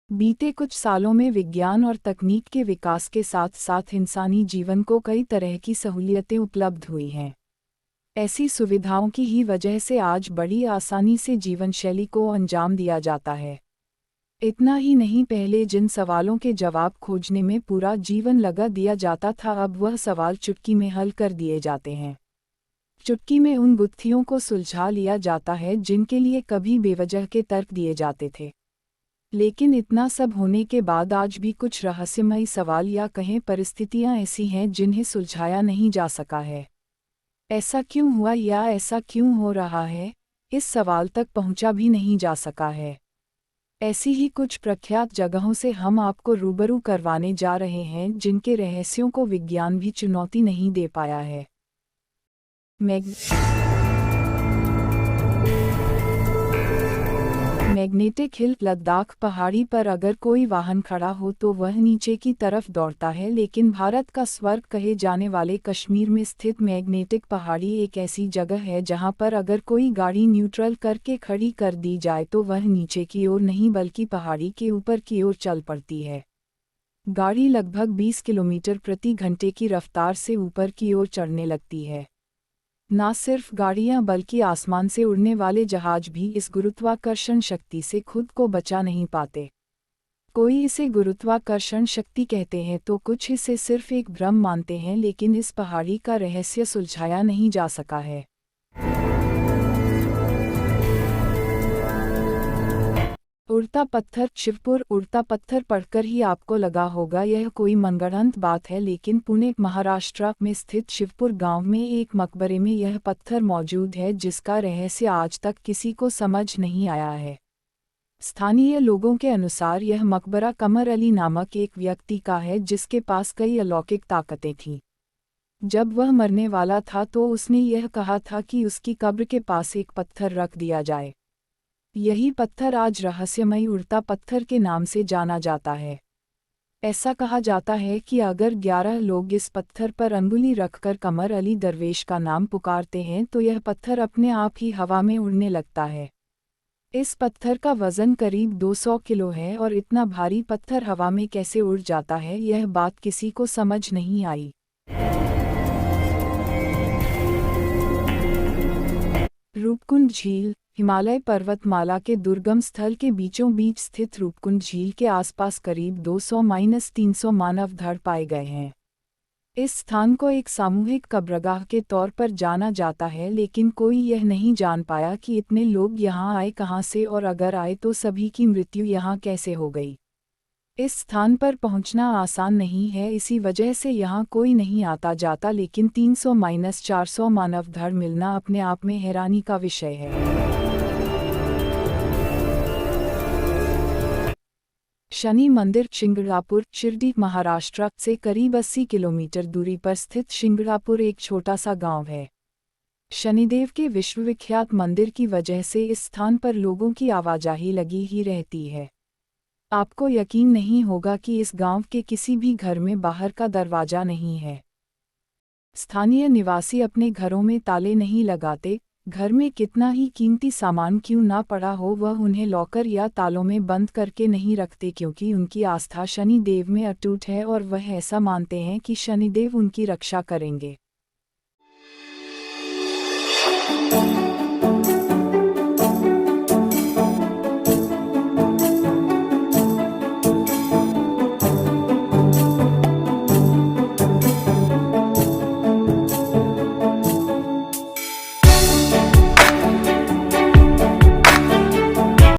बीते कुछ सालों में विज्ञान और तकनीक के विकास के साथ साथ इंसानी जीवन को कई तरह की सहूलियतें उपलब्ध हुई हैं। ऐसी सुविधाओं की ही वजह से आज बड़ी आसानी से जीवनशैली को अंजाम दिया जाता है। इतना ही नहीं, पहले जिन सवालों के जवाब खोजने में पूरा जीवन लगा दिया जाता था, अब वह सवाल चुटकी में हल कर दिए जाते हैं। चुटकी में उन गुत्थियों को सुलझा लिया जाता है जिनके लिए कभी बेवजह के तर्क दिए जाते थे। लेकिन इतना सब होने के बाद आज भी कुछ रहस्यमयी सवाल या कहें परिस्थितियां ऐसी हैं जिन्हें सुलझाया नहीं जा सका है। ऐसा क्यों हुआ या ऐसा क्यों हो रहा है, इस सवाल तक पहुंचा भी नहीं जा सका है। ऐसी ही कुछ प्रख्यात जगहों से हम आपको रूबरू करवाने जा रहे हैं जिनके रहस्यों को विज्ञान भी चुनौती नहीं दे पाया है। मैग्नेटिक हिल लद्दाख पहाड़ी पर अगर कोई वाहन खड़ा हो तो वह नीचे की तरफ दौड़ता है, लेकिन भारत का स्वर्ग कहे जाने वाले कश्मीर में स्थित मैग्नेटिक पहाड़ी एक ऐसी जगह है जहां पर अगर कोई गाड़ी न्यूट्रल करके खड़ी कर दी जाए तो वह नीचे की ओर नहीं बल्कि पहाड़ी के ऊपर की ओर चल पड़ती है। गाड़ी लगभग 20 किलोमीटर प्रति घंटे की रफ्तार से ऊपर की ओर चढ़ने लगती है। ना सिर्फ गाड़ियां बल्कि आसमान से उड़ने वाले जहाज भी इस गुरुत्वाकर्षण शक्ति से खुद को बचा नहीं पाते। कोई इसे गुरुत्वाकर्षण शक्ति कहते हैं तो कुछ इसे सिर्फ एक भ्रम मानते हैं, लेकिन इस पहाड़ी का रहस्य सुलझाया नहीं जा सका है। उड़ता पत्थर शिवपुर। उड़ता पत्थर पढ़कर ही आपको लगा होगा यह कोई मनगढ़ंत बात है, लेकिन पुणे महाराष्ट्र में स्थित शिवपुर गांव में एक मकबरे में यह पत्थर मौजूद है जिसका रहस्य आज तक किसी को समझ नहीं आया है। स्थानीय लोगों के अनुसार यह मकबरा कमर अली नामक एक व्यक्ति का है जिसके पास कई अलौकिक ताकतें थीं। जब वह मरने वाला था तो उसने यह कहा था कि उसकी कब्र के पास एक पत्थर रख दिया जाए। यही पत्थर आज रहस्यमयी उड़ता पत्थर के नाम से जाना जाता है। ऐसा कहा जाता है कि अगर 11 लोग इस पत्थर पर अंगुली रखकर कमर अली दरवेश का नाम पुकारते हैं तो यह पत्थर अपने आप ही हवा में उड़ने लगता है। इस पत्थर का वजन करीब 200 किलो है और इतना भारी पत्थर हवा में कैसे उड़ जाता है, यह बात किसी को समझ नहीं आई। रूपकुंड झील। हिमालय पर्वतमाला के दुर्गम स्थल के बीचों बीच स्थित रूपकुंड झील के आसपास करीब 200-300 मानव धड़ पाए गए हैं। इस स्थान को एक सामूहिक कब्रगाह के तौर पर जाना जाता है, लेकिन कोई यह नहीं जान पाया कि इतने लोग यहाँ आए कहाँ से और अगर आए तो सभी की मृत्यु यहाँ कैसे हो गई। इस स्थान पर पहुँचना आसान नहीं है, इसी वजह से यहाँ कोई नहीं आता जाता, लेकिन 300-400 मानव धड़ मिलना अपने आप में हैरानी का विषय है। शनि मंदिर। शिंगणापुर। शिरडी महाराष्ट्र से करीब 80 किलोमीटर दूरी पर स्थित शिंगणापुर एक छोटा सा गांव है। शनिदेव के विश्वविख्यात मंदिर की वजह से इस स्थान पर लोगों की आवाजाही लगी ही रहती है। आपको यकीन नहीं होगा कि इस गांव के किसी भी घर में बाहर का दरवाजा नहीं है। स्थानीय निवासी अपने घरों में ताले नहीं लगाते, घर में कितना ही कीमती सामान क्यों ना पड़ा हो वह उन्हें लॉकर या तालों में बंद करके नहीं रखते, क्योंकि उनकी आस्था शनि देव में अटूट है और वह ऐसा मानते हैं कि शनिदेव उनकी रक्षा करेंगे।